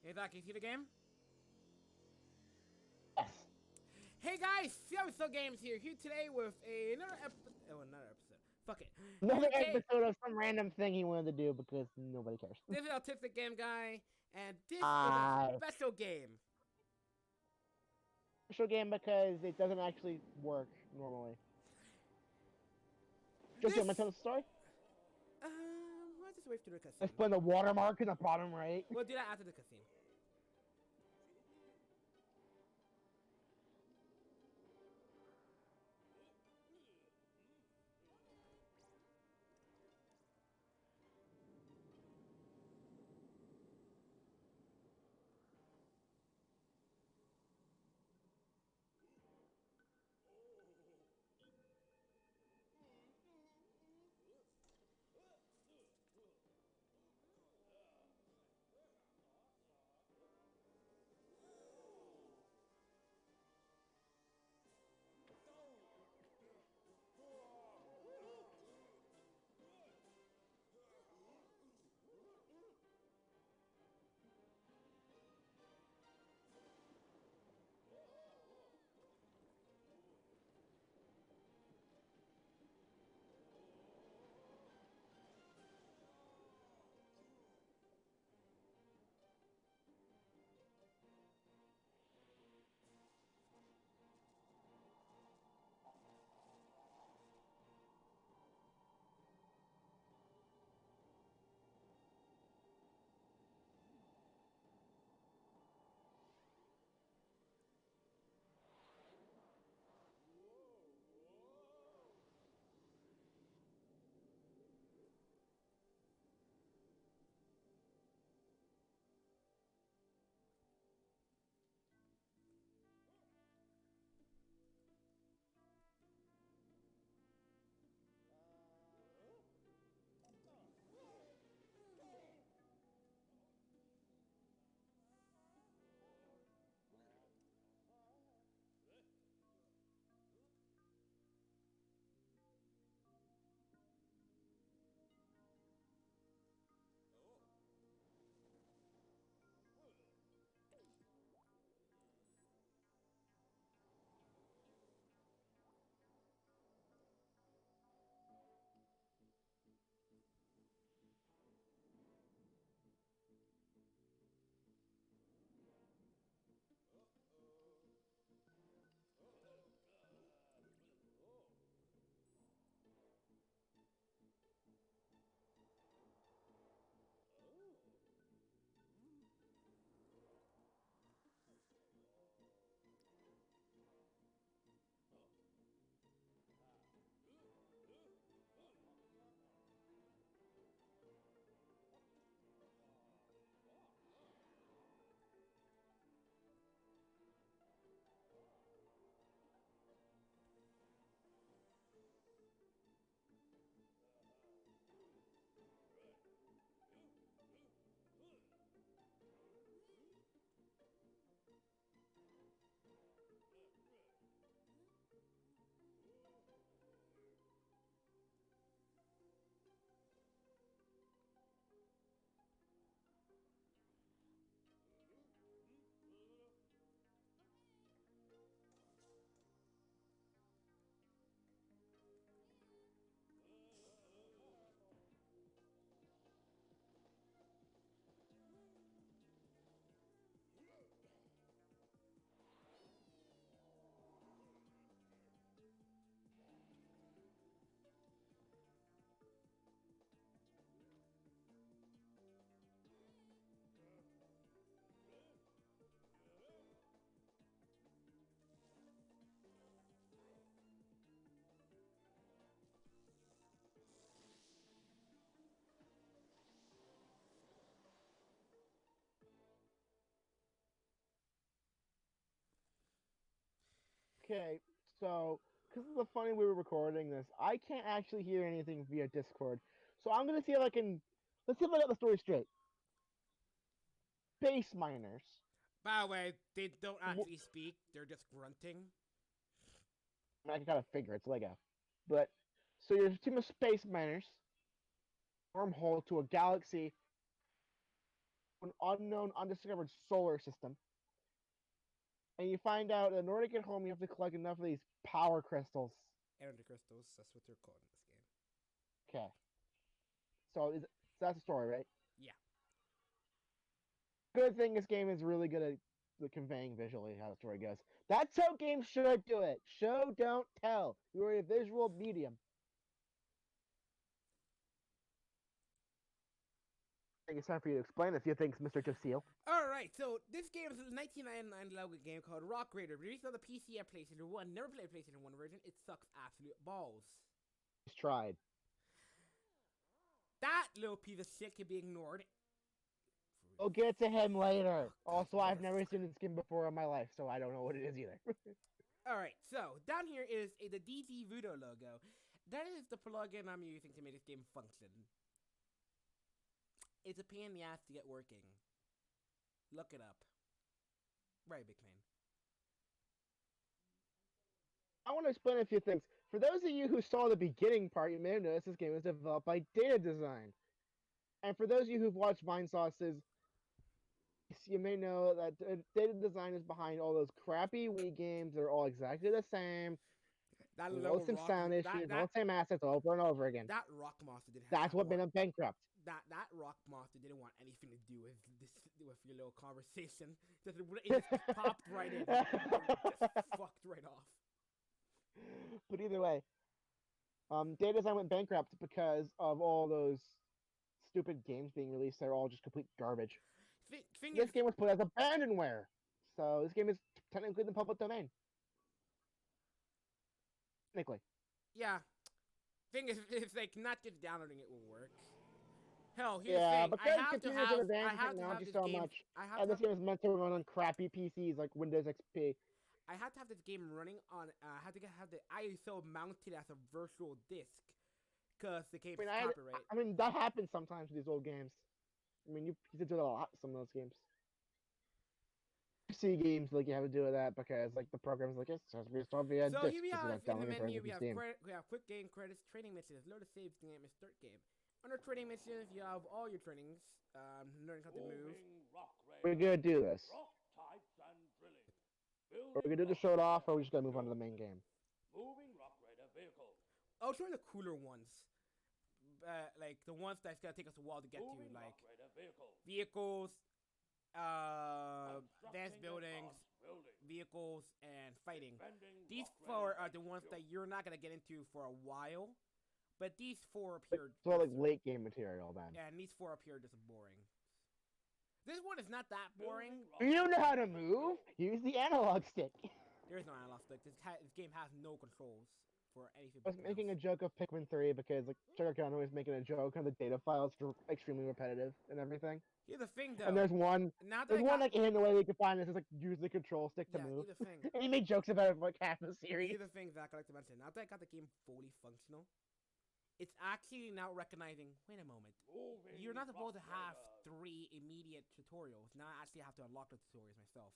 Hey Doc, you see the game? Yes. Hey guys, so Games here today with another episode. Oh, another episode. Fuck it. Here Another today, episode of some random thing he wanted to do because nobody cares. this is Autistic Game Guy, and this is a Uh, special game. Special game because it doesn't actually work normally. Just want to tell This, the story? let's just wait through the Let's cutscene. put the watermark in the bottom right. We'll do that after the cutscene. Okay, so because of the funny we were recording this, I can't actually hear anything via Discord. So I'm gonna see if I can. Let's see if I got the story straight. Base miners. By the way, they don't I actually speak; they're just grunting. I can kind of figure it's Lego, but so you're a team of space miners. Wormhole to a galaxy an unknown, undiscovered solar system. And you find out that in order to get home, you have to collect enough of these power crystals. Energy crystals, that's what they're called in this game. Okay. So that's the story, right? Yeah. Good thing this game is really good at the conveying visually how the story goes. That's how games should do it. Show, don't tell. You're a visual medium. I think it's time for you to explain a few things, Mr. Joseel. Alright, so this game is a 1999 Logo game called Rock Raider. Released on the PC and PlayStation 1. Never played PlayStation 1 version. It sucks absolute balls. Just tried. That little piece of shit can be ignored. We'll get to him later. Oh, Also, God, I've never seen this game before in my life, so I don't know what it is either. Alright, so down here is the DZ Voodoo logo. That is the plugin I'm using to make this game function. It's a pain in the ass to get working. Look it up. Very big pain. I want to explain a few things. For those of you who saw the beginning part, you may have noticed this game was developed by Data Design. And for those of you who've watched Vinesauce's, you may know that Data Design is behind all those crappy Wii games. They're all exactly the same. That All the same sound issues, all the same assets over and over again. That Rock Monster didn't That's what made them bankrupt. That Rock Monster didn't want anything to do with this, with your little conversation. It just popped right in. Just fucked right off. But either way, Data Design went bankrupt because of all those stupid games being released. They're all just complete garbage. This game was put as abandonware, so this game is technically in the public domain. Technically. Yeah. Thing is, it's like not just downloading it will work. Hell, here's the thing. I have to have this game. This game is meant to run on crappy PCs like Windows XP. I have to have this game running on. I have to have the ISO mounted as a virtual disk, cause the game's copyright. I mean, that happens sometimes with these old games. I mean, you did do it a lot with some of those games. PC games, like, you have to do with that because, like, the program's like, it's just restore via so disk. Here we have in the menu, we have quick game credits, training missions, load of saves, game, and start game. Under training missions, you have all your trainings, learning how to move. We're gonna do this. Are we gonna do the show it off, or are we just gonna move on to the main game? I'll show you the cooler ones. Like the ones that's gonna take us a while to get to, like vehicles, advanced buildings, vehicles, and fighting. These four are the ones that you're not gonna get into for a while, but these four appear. So like late game material then. Yeah, and these four appear just boring. This one is not that boring. Do you know how to move? Use the analog stick. There is no analog stick. This game has no controls for anything. I was making a joke of Pikmin 3 because, like, Sugar Kano was making a joke on the data files are extremely repetitive and everything. Here's the thing, though. And there's one like in the way you can find this is like use the control stick to move. Here's the thing. And he made jokes about it for like half the series. Here's the thing, Zach, I like to mention. Now that I got the game fully functional, it's actually now recognizing, wait a moment, you're not supposed to have 3 immediate tutorials. Now I actually have to unlock the tutorials myself.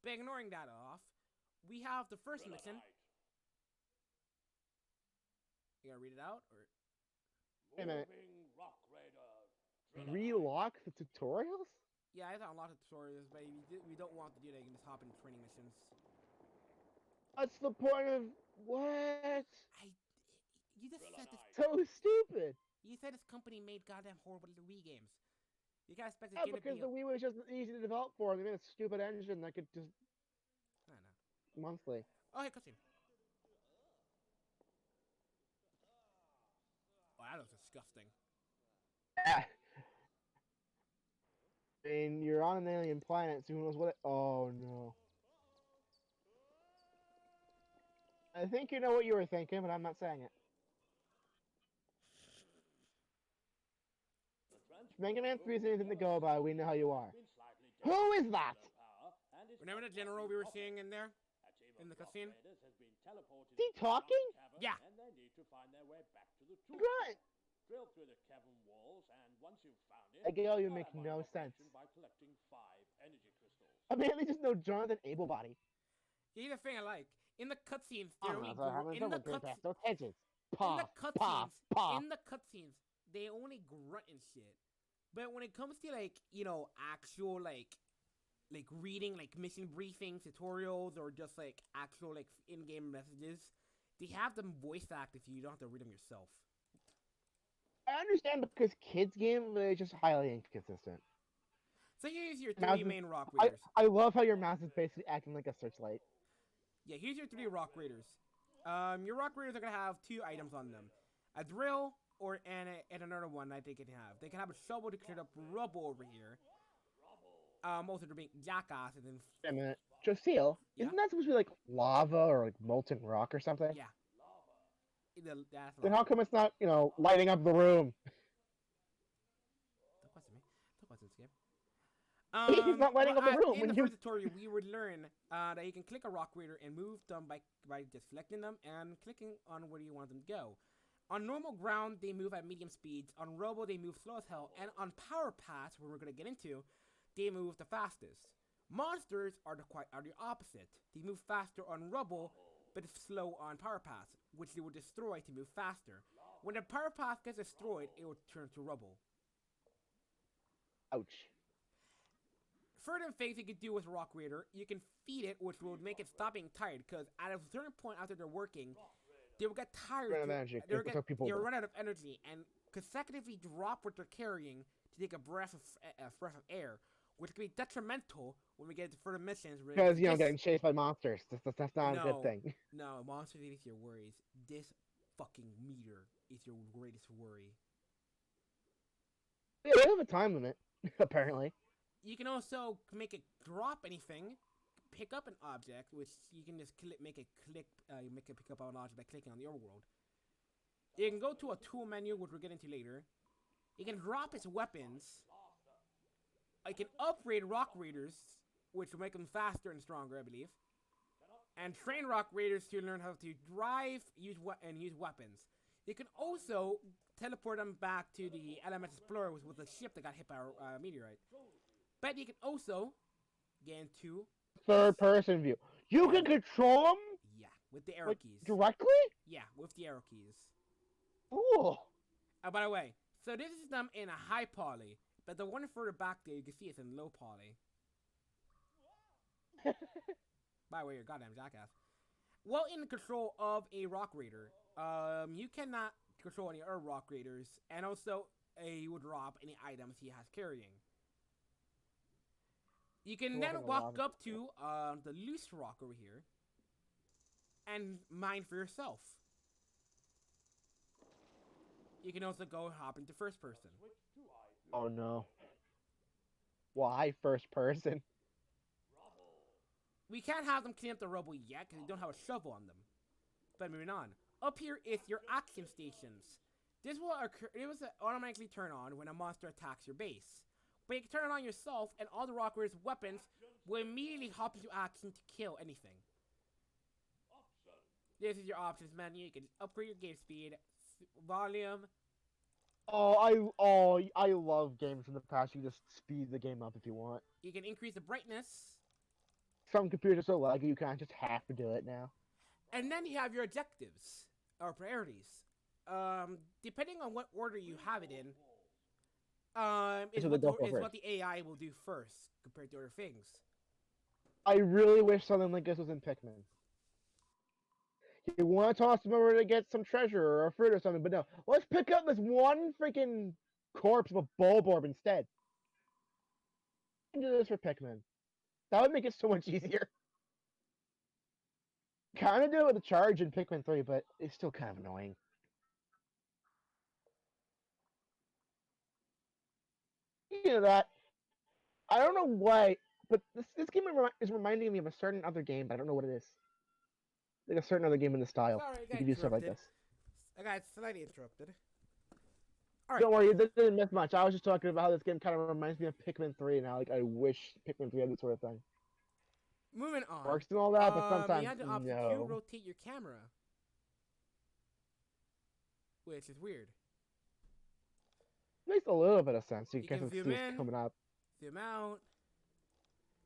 But ignoring that off, we have the first mission. You gonna read it out, or? Wait a minute. Relock the tutorials? Yeah, I have to unlock the tutorials, but we don't want to do that. You can just hop into training missions. What's the point of what? You just said this. So stupid. You said this company made goddamn horrible Wii games. You can't expect this game to be. Because the Wii was just easy to develop for. They made a stupid engine that could just. I don't know. Monthly. Oh, hey, cutscene. Oh, that looks disgusting. Yeah. I mean, you're on an alien planet, so who knows what it... Oh, no. I think you know what you were thinking, but I'm not saying it. Mega Man 3 is anything to go by, we know how you are. Who is that? Remember the general we were seeing in there? In the cutscene? Is he talking? Yeah. Right. Drill through the cavern walls, and once you've found it, Again, you make no sense. by collecting 5 energy crystals. I mean, at least there's no Jonathan Able-body. Here's the thing I like. In the cutscenes, In the cutscenes, they only grunt and shit. But when it comes to like actual like reading like mission briefings, tutorials, or just like actual like in-game messages, they have them voice acted, so you don't have to read them yourself. I understand because kids game, but it's just highly inconsistent. So here's your Mouse three is, main rock raiders. I love how your mouse is basically acting like a searchlight. Yeah, here's your three rock raiders. Your rock raiders are gonna have two items on them: a drill and another one that they can have. They can have a shovel to clear up rubble over here. Also to make jackasses and Wait a minute. Josiel, yeah, isn't that supposed to be like lava or like molten rock or something? yeah. That's Then lava. how come it's not, lighting up the room? Don't question me. Don't question this game. He's not lighting up the room In when the you. first tutorial, we would learn that you can click a rock raider and move them by just selecting them and clicking on where you want them to go. On normal ground, they move at medium speeds. On Robo, they move slow as hell. And on power paths, where we're gonna get into, they move the fastest. Monsters are the opposite. They move faster on rubble, but it's slow on power paths, which they will destroy to move faster. When the power path gets destroyed, it will turn to rubble. Ouch. Certain things you can do with Rock Raider, you can feed it, which will make it stop being tired, because at a certain point after they're working, they will get tired. Run out of energy. They'll run out of energy and consecutively drop what they're carrying to take a breath of air, which can be detrimental when we get into further missions. Because, getting chased by monsters. That's not a good thing. No, monsters is your worries. This fucking meter is your greatest worry. Yeah, they have a time limit, apparently. You can also make it drop anything, pick up an object, which you can just make it pick up an object by clicking on the overworld. You can go to a tool menu, which we'll get into later. You can drop its weapons. I can upgrade rock raiders, which will make them faster and stronger, I believe. And train rock raiders to learn how to drive, use weapons. You can also teleport them back to the LMS Explorer, which was the ship that got hit by a meteorite. But you can also get into third-person view. You can control them? Yeah, with the arrow keys. Directly? Yeah, with the arrow keys. Cool. By the way, so this is them in a high poly, but the one further back there, you can see it's in low poly. By the way, you're a goddamn jackass. While in control of a rock raider, you cannot control any other rock raiders, and also he will drop any items he has carrying. You can then walk up to the loose rock over here and mine for yourself. You can also go hop into first person. Oh no. Why first person? We can't have them clean up the rubble yet because they don't have a shovel on them. But moving on. Up here is your action stations. This will automatically turn on when a monster attacks your base. But you can turn it on yourself, and all the rock raiders' weapons will immediately hop into action to kill anything. This is your options menu. You can upgrade your game speed, volume. I love games from the past. You just speed the game up if you want. You can increase the brightness. Some computers are so laggy you kind of just have to do it now. And then you have your objectives or priorities. Depending on what order you have it in, is what the AI will do first compared to other things. I really wish something like this was in Pikmin. You want to toss them over to get some treasure or a fruit or something, but no. Let's pick up this one freaking corpse of a Bulborb instead. Do this for Pikmin. That would make it so much easier. Kind of do it with the charge in Pikmin 3, but it's still kind of annoying. Speaking of that, I don't know why, but this game is reminding me of a certain other game, but I don't know what it is. Like a certain other game in the style. Sorry, you can do stuff like this. I got slightly interrupted. All right. Don't worry, this didn't miss much. I was just talking about how this game kind of reminds me of Pikmin 3, and how I wish Pikmin 3 had this sort of thing. Moving on. Works and all that, but sometimes you have the option to rotate your camera, which is weird. Makes a little bit of sense. You can see zoom what's in, coming up. zoom out.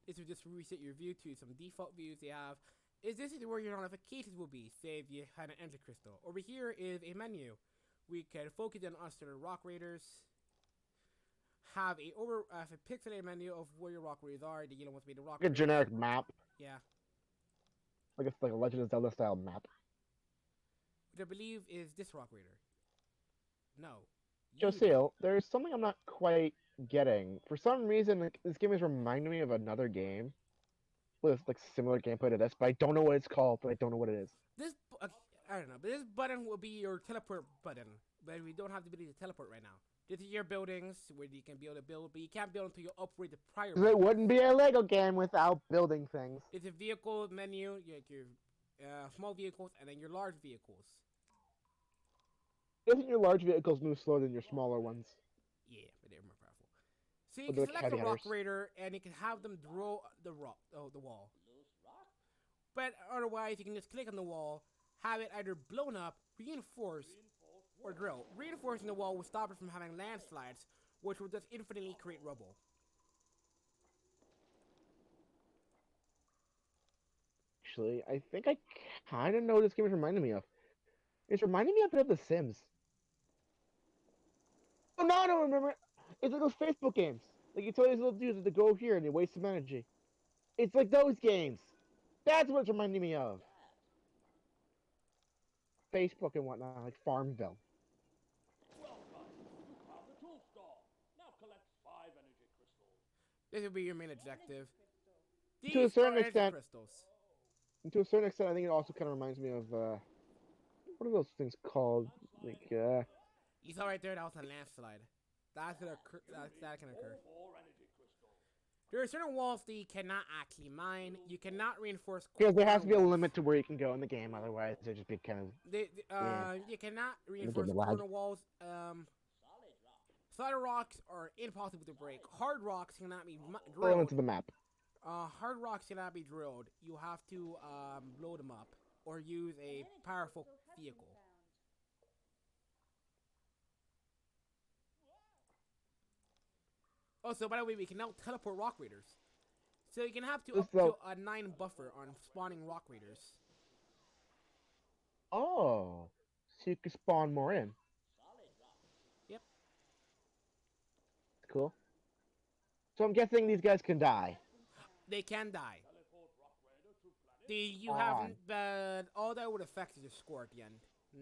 This will just reset your view to some default views they have. This is where your notifications will be, say if you had an enter crystal. Over here is a menu. We can focus on us to the rock raiders. have a pixelated menu of where your rock raiders are. Then you know what's made the rock Like a raiders. generic map, Yeah, like it's like a Legend of Zelda style map. which I believe is this rock raider. No, you. Josiel, there's something I'm not quite getting. For some reason, like, this game is reminding me of another game with like similar gameplay to this, but I don't know what it's called. But I don't know what it is. This I don't know, but this button will be your teleport button. But we don't have the ability to teleport right now. This is your buildings where you can be able to build, but you can't build until you upgrade the prior. Because it wouldn't be a Lego game without building things. It's a vehicle menu, your small vehicles, and then your large vehicles. Doesn't your large vehicles move slower than your smaller ones? Yeah, but they're more powerful. So you Or can like select heavy a rock hitters. raider, and you can have them draw the wall. But otherwise, you can just click on the wall, have it either blown up, reinforced, or drill. Reinforcing the wall will stop it from having landslides, which will just infinitely create rubble. Actually, I think I kind of know what this game is reminding me of. It's reminding me a bit of The Sims. Oh, no, I don't remember it. It's like those Facebook games. Like you tell these little dudes to go here and they waste some energy. It's like those games. That's what it's reminding me of. Facebook and whatnot, like Farmville. Well done. You found the tool store. Now collect 5 energy crystals. This will be your main objective. To a These certain are energy extent, crystals. to a certain extent, I think it also kind of reminds me of what are those things called? Like You saw right there that was a landslide. That's gonna occur. That can occur. 4 energy crystals. There are certain walls that you cannot actually mine. You cannot reinforce. because there has corner to be a walls. limit to where you can go in the game, otherwise it just be kind of You cannot reinforce the lag. corner walls. Solid rocks are impossible to break. Hard rocks cannot be drilled. element to the map. Hard rocks cannot be drilled. You have to blow them up or use a powerful vehicle. Also, by the way, we can now teleport rock raiders. So you can have up to a 9 buffer on spawning rock raiders. Oh, so you can spawn more in. Yep. Cool. So I'm guessing these guys can die. They can die. Teleport rock raider to planet. You haven't, but all that would affect is your score at the end.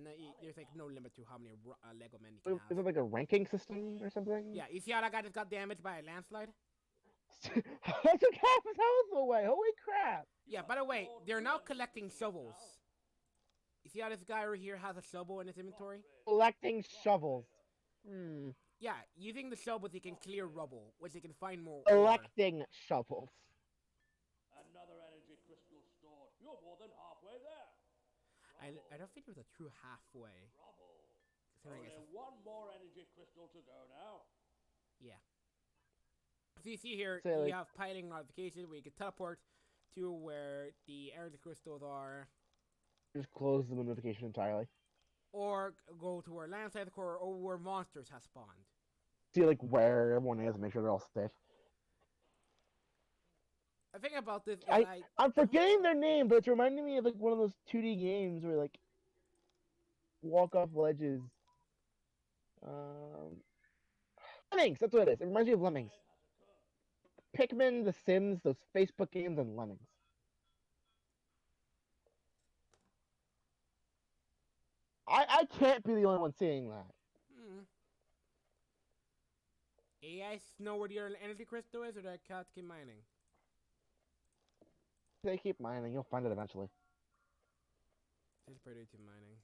No, there's like no limit to how many Lego men you can Is have. it like a ranking system or something? Yeah, you see how that guy just got damaged by a landslide? That's what half his health away. Holy crap! Yeah, by the way, they're now collecting shovels. You see how this guy right here has a shovel in his inventory? Collecting shovels. Hmm. Yeah, using the shovels, he can clear rubble, which he can find more. Collecting shovels. Another energy crystal stored. You're more than halfway there. I don't think it was a true halfway. Rubble. Considering Only it's one more energy crystal to go now. yeah. So you see here, Say, you like- have piling modifications where you can teleport to where the energy crystals are, Just close the notification entirely. or go to where landslides occur, or where monsters have spawned. See like where everyone is and make sure they're all safe. The thing about this is I'm forgetting their name, but it's reminding me of like one of those 2D games where like walk off ledges. Lemmings, that's what it is. It reminds me of Lemmings. Pikmin, The Sims, those Facebook games, and Lemmings. I can't be the only one seeing that. AI know where the energy crystal is, or do I can't keep mining? They keep mining, you'll find it eventually. Just pretty to mining.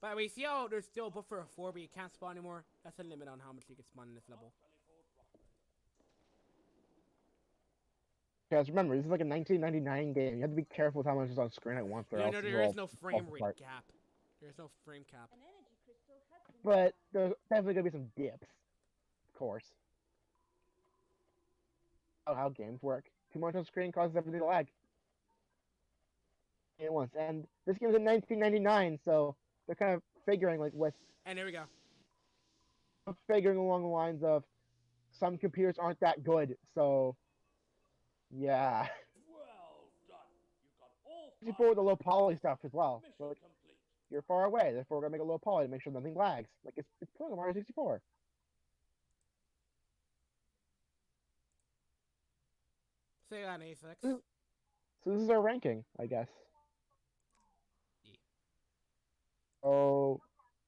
By the way, see how there's still a buffer of 4, but you can't spawn anymore? That's a limit on how much you can spawn in this level. Guys, remember, this is like a 1999 game. You have to be careful with how much is on screen at once, or else There is no frame rate apart. gap. There's no frame cap. But there's definitely gonna be some dips, of course. Oh, how games work. Too much on screen causes everything to lag. At once, and this game is in 1999, so they're kind of figuring like with And there we go. figuring along the lines of some computers aren't that good, so yeah. Well done. You got all 64 with the low poly stuff as well. Mission So like, complete. you're far away, therefore we're gonna make a low poly to make sure nothing lags. Like it's playing on Mario 64. Stay on A6. So this is our ranking, I guess. Yeah. Oh,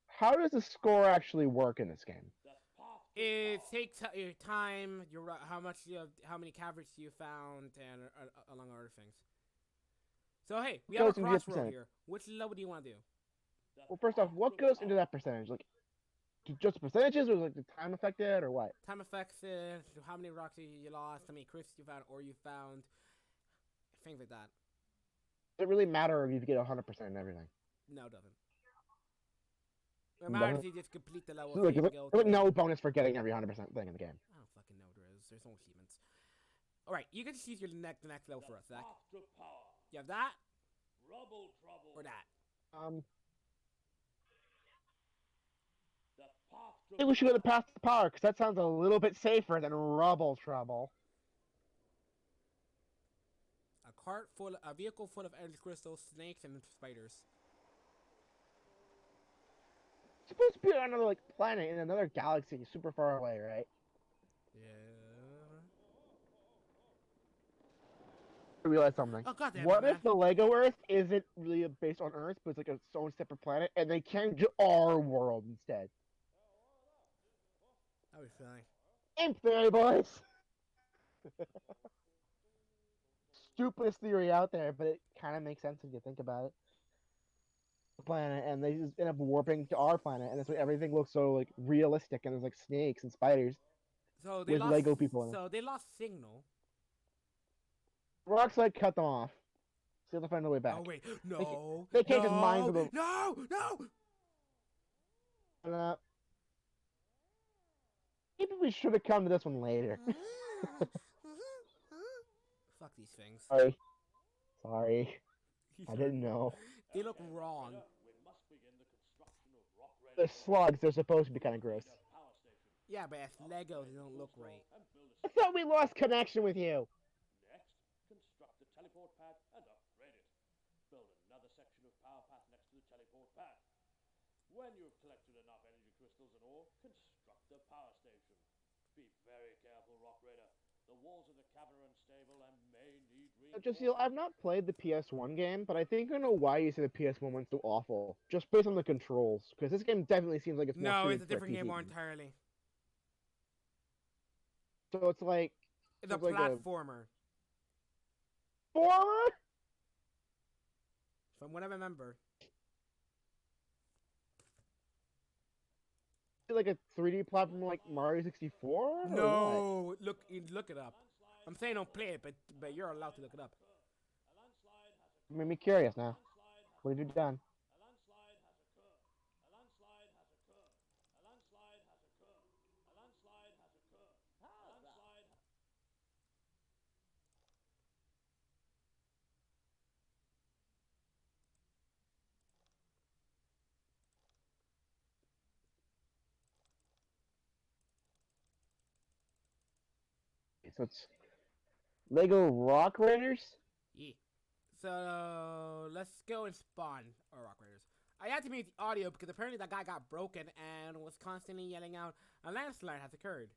how does the score actually work in this game? The path to It power. takes your time, how much you have, how many caverns you found, and along other things. So hey, we have a Goes into your crossroad percentage. here. Which level do you want to do? The Well, first off, path what to goes into power. that percentage? Like, just the percentages, or like the time affected, or what? Time effects, how many rocks you lost, how many crystals you found, or you found, things like that. Does it really matter if you get 100% and everything? No, it doesn't. It It matters doesn't. if you just complete the level So, so like, you can go to there's the. no bonus for getting every 100% thing in the game. I don't fucking know there is. There's no achievements. All right, you can just use the next level The for us, Zach. path to power. You have that Rubble trouble. or that. The path I to think we should go to power. Path to Power because that sounds a little bit safer than Rubble Trouble. A vehicle full of energy crystals, snakes, and spiders. It's supposed to be on another like planet in another galaxy, super far away, right? Yeah. I realized something. Oh god damn it, What man. if the Lego Earth isn't really based on Earth, but it's like its own separate planet, and they change our world instead? That was funny. Imp theory, boys. Stupidest theory out there, but it kind of makes sense if you think about it. Planet, and they just end up warping to our planet, and that's why everything looks so like realistic, and there's like snakes and spiders So they with lost. Lego people in it. So they lost signal. Rockslide cut them off, so they have to find their way back. Oh wait, They, no, they can't no, just mine to the. no. Maybe we should have come to this one later. Fuck these things. Sorry, I didn't know. They look wrong. We must begin the construction of Rock The Raider. slugs, they're supposed to be kind of gross. Power station. Yeah, but as Legos, they don't look right. And build I a thought we lost connection with you. Next, construct the teleport pad and upgrade it. Build another section of power path next to the teleport pad. When you've collected enough energy crystals and ore, construct the power station. Be very careful, Rock Raider. The walls of the cavern are unstable and may need Josiel, reinforcement. I've not played the PS1 game, but I think I know why you say the PS1 one's so awful. Just based on the controls, because this game definitely seems like it's more No, suited it's a for different PC game entirely. So it's like It's a like platformer. forward. From what I remember. Like a 3D platform like Mario 64? No, look it up. I'm saying don't play it, but you're allowed to look it up. It made me curious now. What have you done? A landslide has occurred. A landslide has occurred. A landslide has occurred. A landslide has occurred. A landslide. So it's Lego Rock Raiders? Yeah. So let's go and spawn our Rock Raiders. I had to mute the audio because apparently that guy got broken and was constantly yelling out, "A landslide has occurred."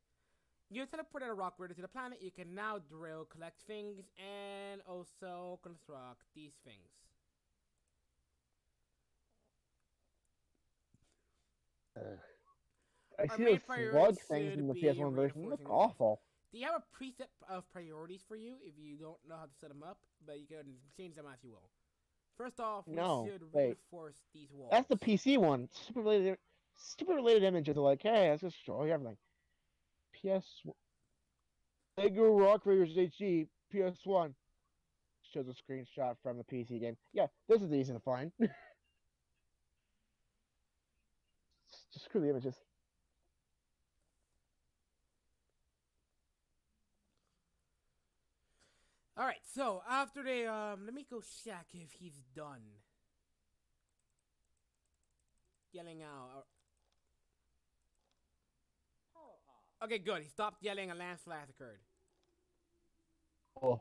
You teleported a Rock Raider to the planet. You can now drill, collect things, and also construct these things. I Our see main those priority slug things in should the be PS1 version. They look reinforcing walls. awful. Do you have a preset of priorities for you if you don't know how to set them up? But you can change them as you will. First off, we No, should wait. reinforce these walls. That's the PC one. Stupid related images are like, hey, let's just show you everything. PS Lego Rock Raiders HD PS1 shows a screenshot from the PC game. Yeah, this is easy to find. Just screw the images. All right. So after they let me go check if he's done yelling out. Power path. Okay, good. He stopped yelling. A landslide has occurred. Oh.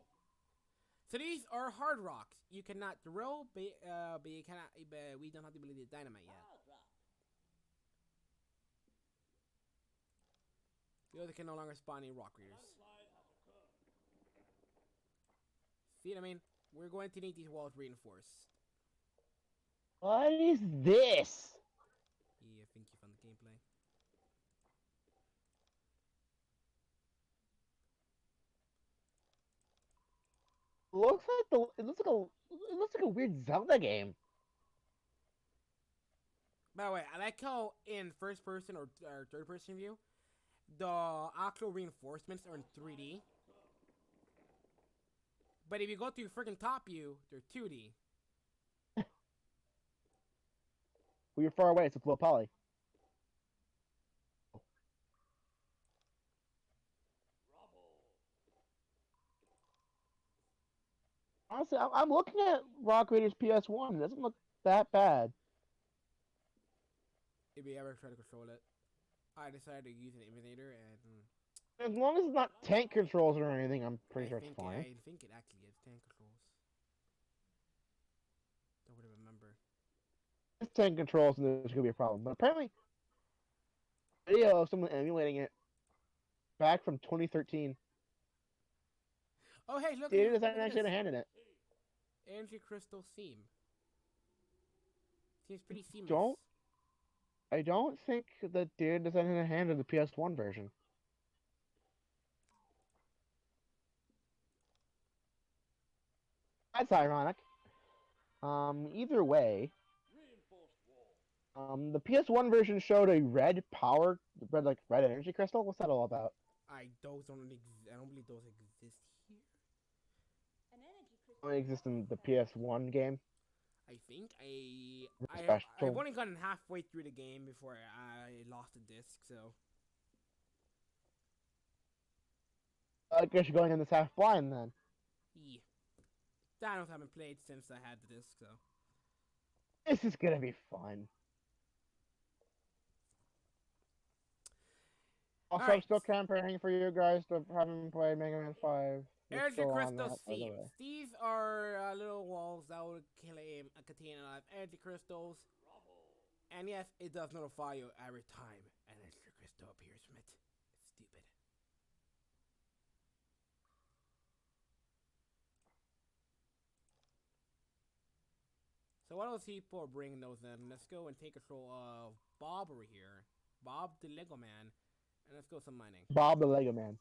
So these are hard rocks. You cannot drill, but you cannot. But we don't have the ability to dynamite yet. Power drop. The other can no longer spawn any rock readers. Landslide has occurred. See what I mean? We're going to need these walls reinforced. What is this? Yeah, I think you found the gameplay. It looks like a weird Zelda game. By the way, I like how in first person or third person view, the actual reinforcements are in 3D. But if you go to your freaking top view, they're 2D. Well, you're far away. It's a low poly. Honestly, I'm looking at Rock Raiders PS1. It doesn't look that bad. If you ever try to control it, I decided to use an emulator, and As long as it's not tank controls or anything, I'm pretty sure it's fine. I think it actually is tank controls. Don't really remember. It's tank controls, and there's gonna be a problem. But apparently, video of someone emulating it back from 2013. Oh hey, look Data at design this. actually had a hand in it. Energy crystal theme. Seems pretty seamless. I don't think that data design had a hand in the PS1 version. That's ironic. Either way, the PS1 version showed a red red energy crystal. What's that all about? I don't believe those exist here. Only exists in the PS1 game. I think I've Special. only gotten halfway through the game before I lost the disc. So I guess you're going in this half blind then. yeah, Thanos haven't played since I had the disc. So This is gonna be fun. Also, I'm Alright. still campaigning for you guys to haven't played Mega Man 5. We're Energy still on crystal that, by the thieves. way. These are little walls that will contain a lot of energy crystals. And yes, it does notify you every time an energy crystal appears from it. It's stupid. So while those people are bringing those in, let's go and take control of Bob over here. Bob the Lego Man. And let's go some mining. Bob the Lego Man.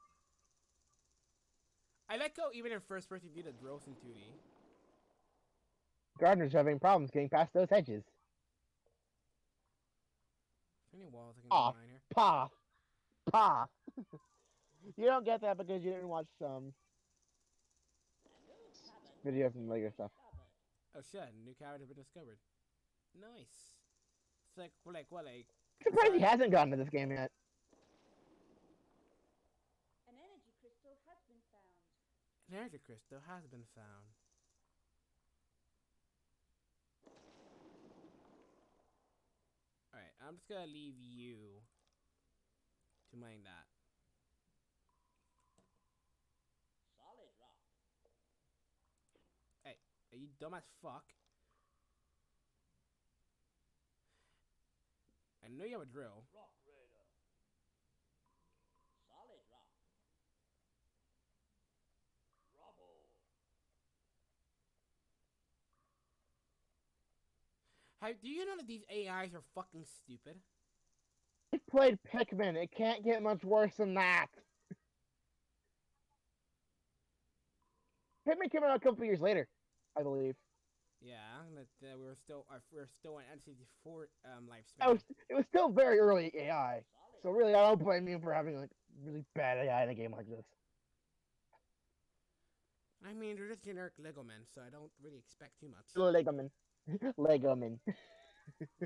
I like how even in first person view the growth in 2D. Gardener's having problems getting past those hedges. Any walls I can Ah, mine here? pa, pa. You don't get that because you didn't watch some videos and Lego stuff. Oh shit, a new cavern has been discovered. Nice. It's like what, like... I'm surprised he hasn't gotten to this game yet. An energy crystal has been found. Alright, I'm just gonna leave you to mine that. Solid rock. Hey, are you dumb as fuck? I know you have a drill. Rock Raider. Solid rock. Rubble. Do you know that these AIs are fucking stupid? I played Pikmin. It can't get much worse than that. Pikmin came out a couple years later, I believe. Yeah, that we're still in N64 lifespan. It was still very early AI. So really, I don't blame you for having like really bad AI in a game like this. I mean, they're just generic Lego men, so I don't really expect too much. Legoman. Legoman.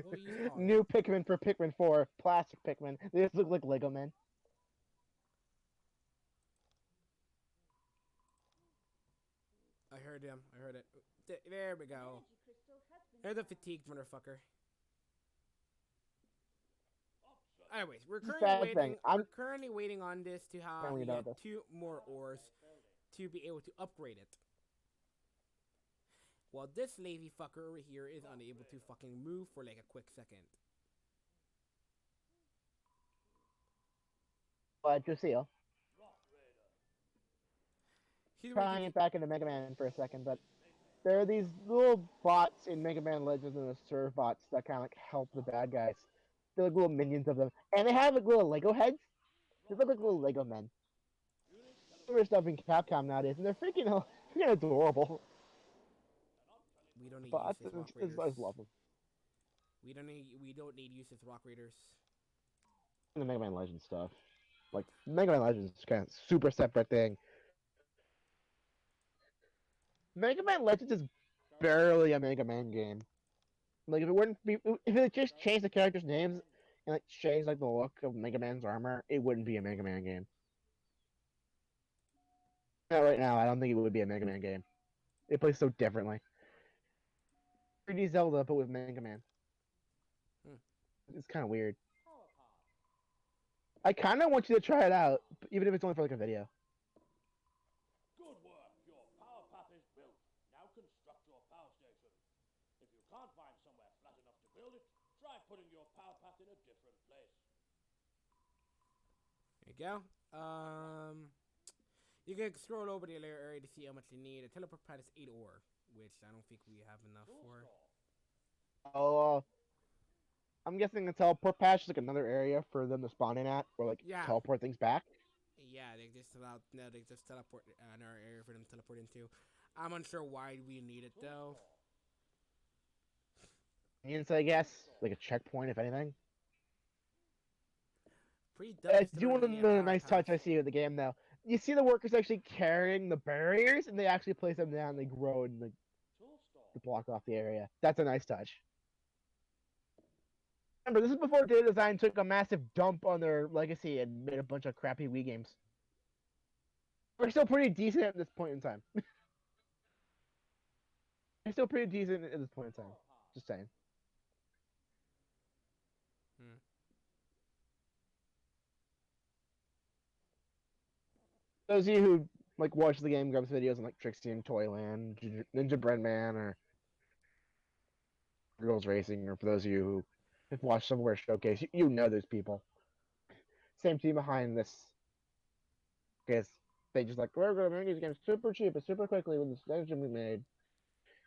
What you calling New it? Pikmin for Pikmin 4. Plastic Pikmin. They just look like Lego men. I heard him. I heard it. There we go. There's a fatigued motherfucker. Anyways, we're currently waiting on this to have About this. 2 more ores to be able to upgrade it. Well, this lazy fucker over here is unable to fucking move for like a quick second. Josil. Here's what you tying could do. it back into Mega Man for a second, but there are these little bots in Mega Man Legends and the Serve bots that kind of like help the bad guys. They're like little minions of them, and they have like little Lego heads. They look like little Lego men. Some stuff in Capcom nowadays, and they're freaking adorable. We don't need Bots, useless rock I raiders. just love them. We don't need useless rock raiders. The Mega Man Legends stuff, like Mega Man Legends, is kind of super separate thing. Mega Man Legends is barely a Mega Man game. Like if it wouldn't be, if it just changed the characters' names and like changed like the look of Mega Man's armor, it wouldn't be a Mega Man game. Not right now. I don't think it would be a Mega Man game. It plays so differently. 3D Zelda, but with Mega Man. Hmm. It's kind of weird. I kind of want you to try it out, even if it's only for like a video. Good work. Your power path is built. Now construct your power station. If you can't find somewhere flat enough to build it, try putting your power path in a different place. There you go. You can scroll over the area to see how much you need. A teleport pad is 8 ore, which I don't think we have enough for. Oh, I'm guessing the teleport patch is like another area for them to spawn in at, or like Yeah. teleport things back. Yeah, they just allowed. No, they just teleport another area for them to teleport into. I'm unsure why we need it though. Minions, I guess, like a checkpoint, if anything. Pretty I dumb. do want to Literally a know a power nice path. touch I see with the game though. You see the workers actually carrying the barriers, and they actually place them down. They grow and like to block off the area. That's a nice touch. Remember, this is before Data Design took a massive dump on their legacy and made a bunch of crappy Wii games. We're still pretty decent at this point in time. We're still pretty decent at this point in time. Just saying. Hmm. Those of you who like watch the Game Grumps videos on like Trixie and Toyland, Ninja Bread Man, or Girls Racing, or for those of you who have watched Somewhere Showcase, you know those people. Same team behind this. Because they just like, we're going to make these games super cheap and super quickly when this engine we made.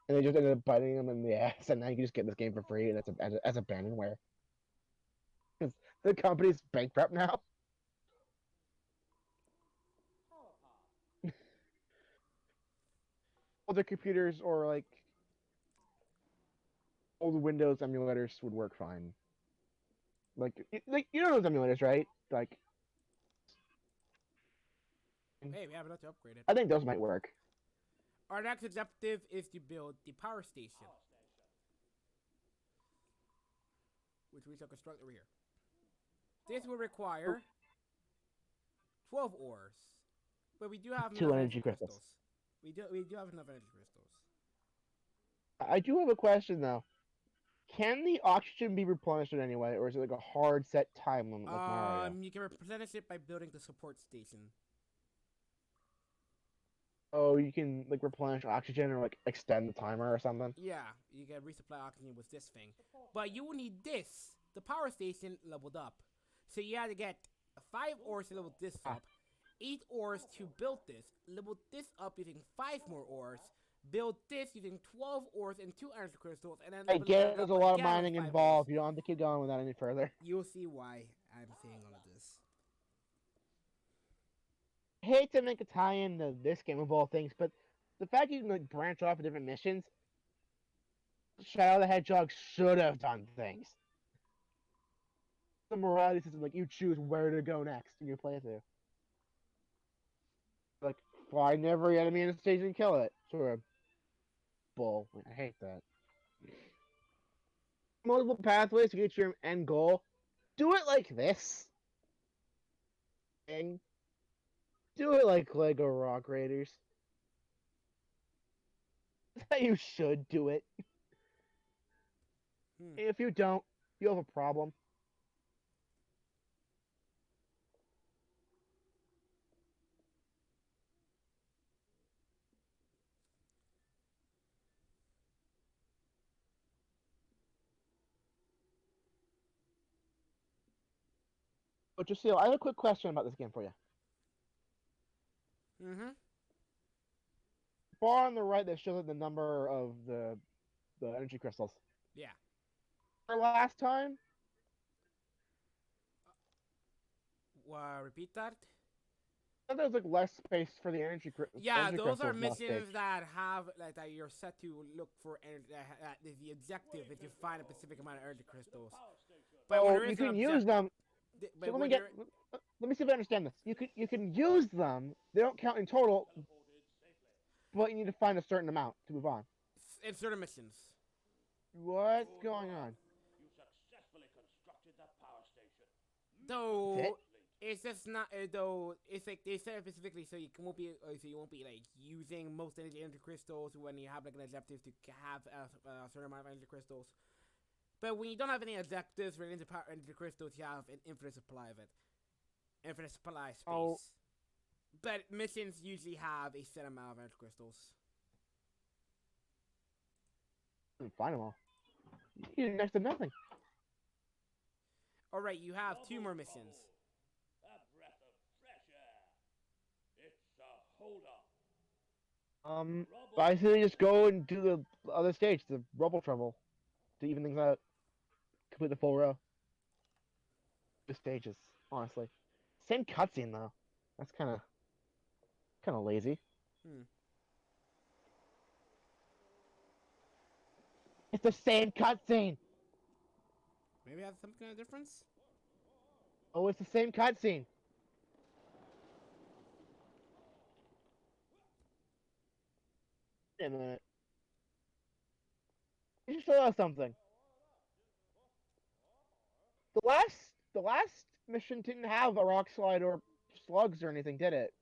And they just ended up biting them in the ass, and now you can just get this game for free, and that's as abandonware. Because the company's bankrupt now. All their computers or like old Windows emulators would work fine. Like you know those emulators, right? Like Hey, we have enough to upgrade it. I think those might work. Our next objective is to build the power station, which we shall construct over here. This will require 12 ores, but we do have 2 enough energy energy crystals. crystals. We do have enough energy crystals. I do have a question though. Can the oxygen be replenished in any way, or is it like a hard set time limit like Mario? You can replenish it by building the support station. Oh, you can like replenish oxygen or like extend the timer or something. Yeah, you can resupply oxygen with this thing, but you will need this, the power station, leveled up. So you have to get 5 ores to level this up, 8 ores to build this, level this up using 5 more ores, build this using 12 ores and 2 energy crystals, and then I level get it there's up a lot of again with mining 5 involved. ores. You don't have to keep going with that any further. You'll see why I'm saying all of this. I hate to make a tie-in to this game of all things, but the fact you can like branch off of different missions, Shadow the Hedgehog should have done things. The morality system, like you choose where to go next in your playthrough. Like find every enemy in the stage and kill it. Sort of bull. I hate that. Multiple pathways to get your end goal. Do it like this. And do it like Lego Rock Raiders. That's how you should do it. If you don't, you have a problem. But Lucille, I have a quick question about this game for you. Mm-hmm. bar on the right that shows like, the number of the energy crystals. Yeah. For last time, Repeat that. I thought there was like less space for the energy Yeah, those are crystals last stage. missions that have like that you're set to look for. The objective is to find a specific amount of energy crystals. But when Oh, there you is an can use them. but So when let me see if I understand this. You can use them. They don't count in total, but you need to find a certain amount to move on. in certain missions. What's going on? You successfully constructed that power station. Though it's just not though it's like they said specifically so you won't be like using most energy crystals when you have like an objective to have a certain amount of energy crystals. But when you don't have any objectives related to power energy crystals, you have an infinite supply of it, infinite supply space. Oh. But missions usually have a set amount of energy crystals. Find them all. You did next to nothing. All right, you have 2 more missions. A breath of fresh air. It's a hold-up. But I say just go and do the other stage, the rubble trouble, to even things out. Complete the full row. The stages, honestly. Same cutscene though. That's kind of lazy. It's the same cutscene. Maybe have some kind of difference. Oh, it's the same cutscene. Wait a minute. You should show us something. The last mission didn't have a rock slide or slugs or anything, did it?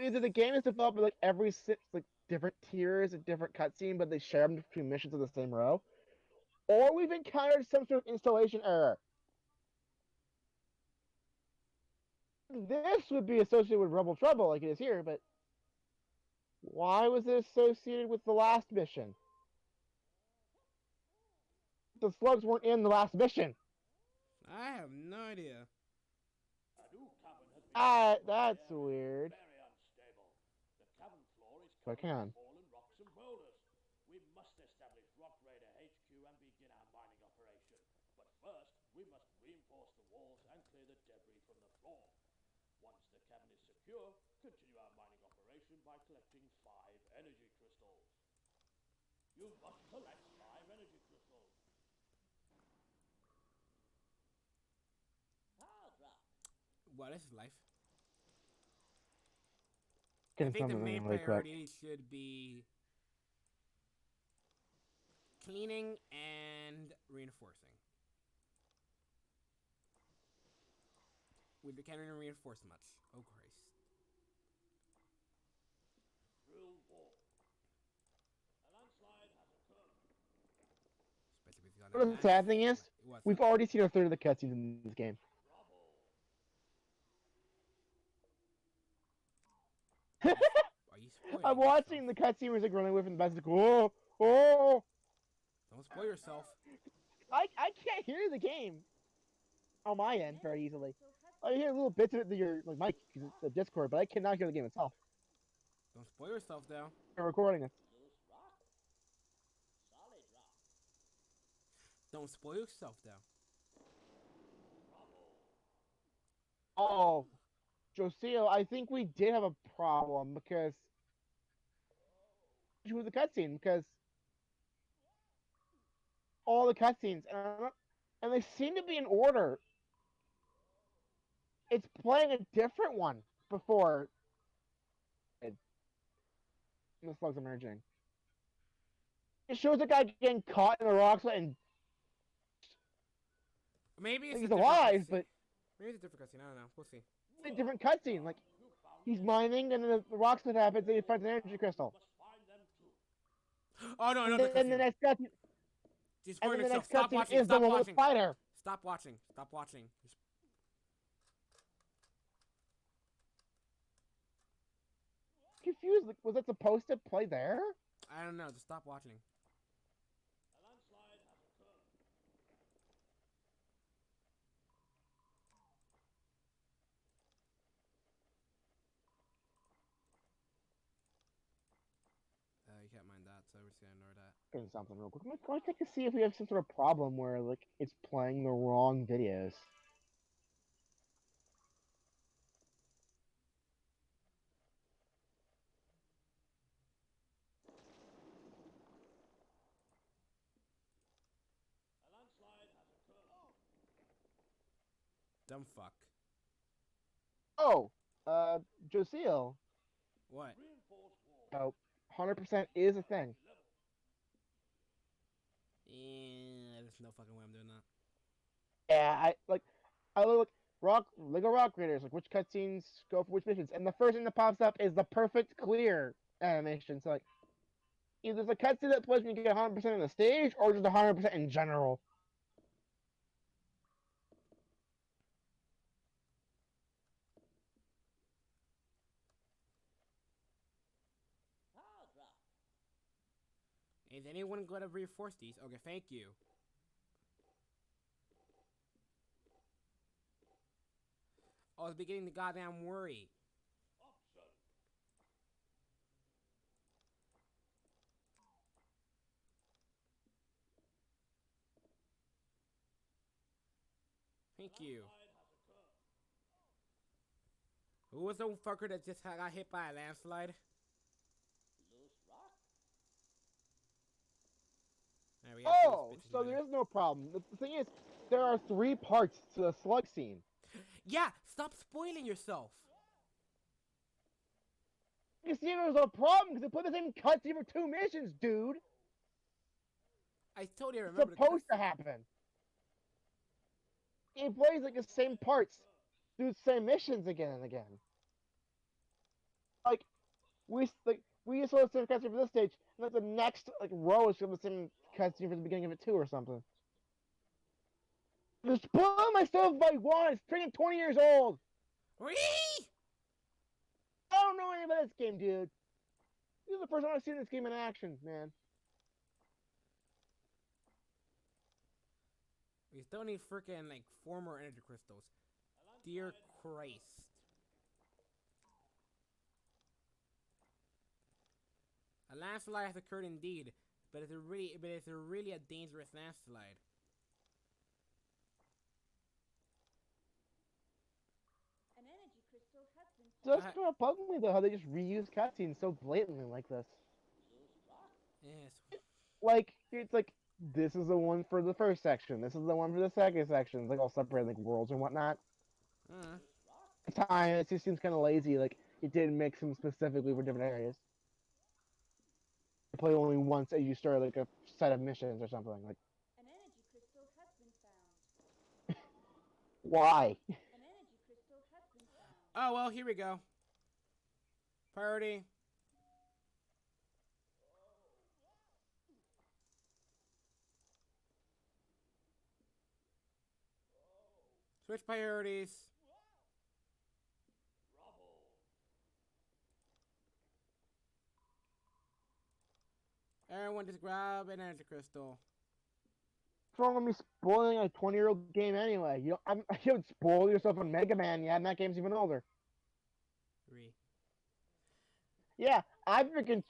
Either the game is developed with like every 6 like different tiers and different cutscene, but they share them between missions of the same row, or we've encountered some sort of installation error. This would be associated with Rubble Trouble like it is here, but why was it associated with the last mission? The slugs weren't in the last mission. I have no idea. That's weird. Very unstable. The cavern floor is But covered hang on. with fallen rocks and boulders. We must establish Rock Raider HQ and begin our mining operation. But first, we must reinforce the walls and clear the debris from the floor. Once the cavern is secure, continue our mining operation by collecting 5 energy crystals. You must collect 5 energy crystals. Power drop. What is life? Getting I think the something main really quick. priority should be cleaning and reinforcing. We can't even reinforce much. Oh Christ! Drill wall. A landslide has occurred. Especially if What the sad thing is, we've already. already seen a third of the cutscenes in this game. Are you spoiling I'm watching yourself? the cutscene where he's like running away from the best. Like, oh, oh! Don't spoil yourself. I can't hear the game on my end very easily. I hear little bits of it through your like mic because it's a Discord, but I cannot hear the game itself. Don't spoil yourself, though. I'm recording it. Loose rock. Solid rock. Don't spoil yourself, though. Oh, Josio, I think we did have a problem because with the cutscene because all the cutscenes and they seem to be in order. It's playing a different one before the slugs emerging. It shows a guy getting caught in the rocks and Maybe it's he's a alive, different cutscene. but Maybe it's a different cutscene. I don't know. We'll see. it's a different cutscene. Like he's mining, and then the rock slide happens, and he finds an energy crystal. Must find them too. Oh no, And another then the cutscene. next cutscene, She's and spoiling then the herself. next Stop cutscene watching. is the Stop one with watching. the spider. Stop watching. Stop watching. Confused. Like, was that supposed to play there? I don't know. Just stop watching. A landslide has occurred. so we're just gonna ignore that. Getting something real quick. I'm going to check to see if we have some sort of problem where like it's playing the wrong videos. A landslide has occurred. Dumb fuck. Oh, Josiel. What? Reinforced wall. Oh, 100% is a thing. Level. Yeah, there's no fucking way I'm doing that. Yeah, I look Lego Rock Raiders, like which cutscenes go for which missions, and the first thing that pops up is the perfect clear animation. So like, either there's a cutscene that plays when you get 100% on the stage, or just 100% in general. Power drop. Is anyone gonna reinforce these? Okay, thank you. I was beginning to goddamn worry. Option. Thank you. Landslide has occurred. Who was the fucker that just got hit by a landslide? Loose rock. There we go. See Oh, this bitch so later. there is no problem. The thing is, there are 3 parts to the slug scene. Yeah, stop spoiling yourself. You see, there was no problem because they put the same cutscene for 2 missions, dude. I totally It's remember the supposed to happen. It plays like the same parts, do the same missions again and again. Like we just saw the same cutscene for this stage, and like the next like row is from the same cutscene for the beginning of it too, or something. They're spoiling my stuff by one. It's freaking 20 years old. Whee! I don't know anything about this game, dude. This is the first time I've seen this game in action, man. We still need freaking like 4 more energy crystals. Dear Christ. A landslide has occurred indeed, but it's a really a dangerous landslide. An energy crystal has been So that's kind of bugging me though, how they just reuse cutscenes so blatantly like this. Loose rock. Yes. Like it's like this is the one for the first section, this is the one for the second section. It's like all separated like worlds and whatnot. Uh, Loose rock. At the time, it just seems kind of lazy. Like it didn't mix them specifically for different areas. You play only once as you start like a set of missions or something. Like An energy crystal has been found. why? An energy crystal has been found. oh well, here we go. Priority. Switch priorities. Rubble. Everyone just grab an energy crystal. What's wrong with me spoiling a 20-year-old game anyway? You don't spoil yourself on Mega Man yet, and that game's even older. 3. Yeah, I freaking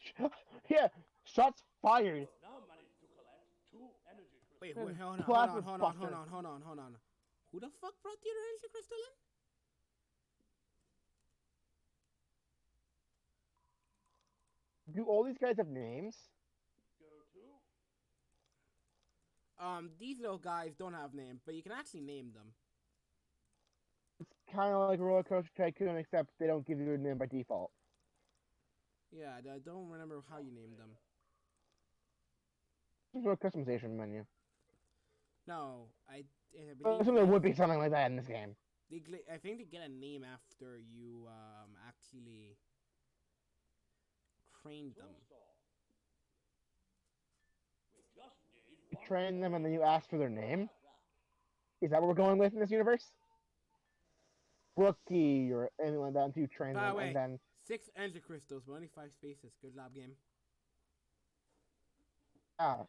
yeah, shots fired. Now managed to collect 2 energy crystals. Wait, Man, hold on, plasma hold on, hold buster. on, hold on, hold on. Who the fuck brought the other energy crystal in? Do all these guys have names? Go to. These little guys don't have names, but you can actually name them. It's kind of like Roller Coaster Tycoon, except they don't give you a name by default. Yeah, I don't remember how you named them. There's no customization menu. No, I I believe assume there would be something like that in this game. I think they get a name after you actually trained them. Tool store. We just need You 1 train them more and then you ask for their name? power drop. Is that what we're going with in this universe? Rookie or anything like that until you train By them the way, and then 6 energy crystals, but only 5 spaces. Good job, game. ah.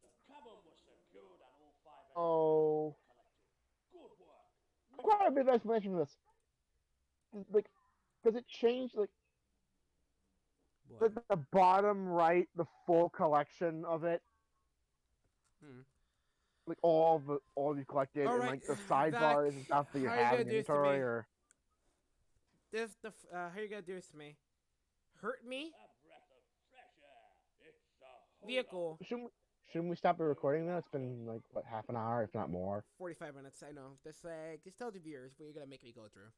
The cavern was secured and all 5 energy Oh, crystals collected. Good work. quite a bit of explanation for this. Like, does it change? Like, What? The bottom right, the full collection of it, Hmm. like all you collected, All and right, like the Zach, sidebars and stuff that you how you have gonna in do this to inventory, me? or How you gonna do this to me? Hurt me? A breath of fresh air. It's a hold-up. Vehicle. shouldn't we stop the recording now? It's been like what, half an hour, if not more. 45 minutes. I know. Just tell the viewers what you're gonna make me go through.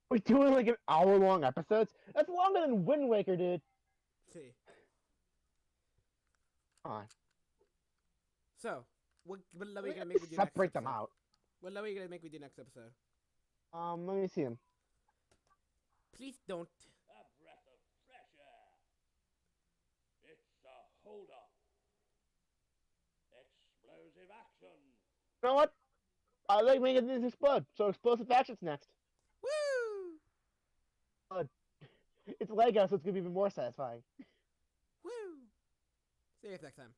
We're doing like an hour-long episodes. That's longer than Wind Waker, dude. See. Come on, So, what level are you we gonna have make to me do next separate them episode? out. What level are you gonna make me do next episode? Let me see them. Please don't. A breath of fresh air. It's a hold-up. Explosive action. You know what? I like making these explode. So explosive action's next. Woo! It's Lego, so it's gonna be even more satisfying. Woo! See you guys next time.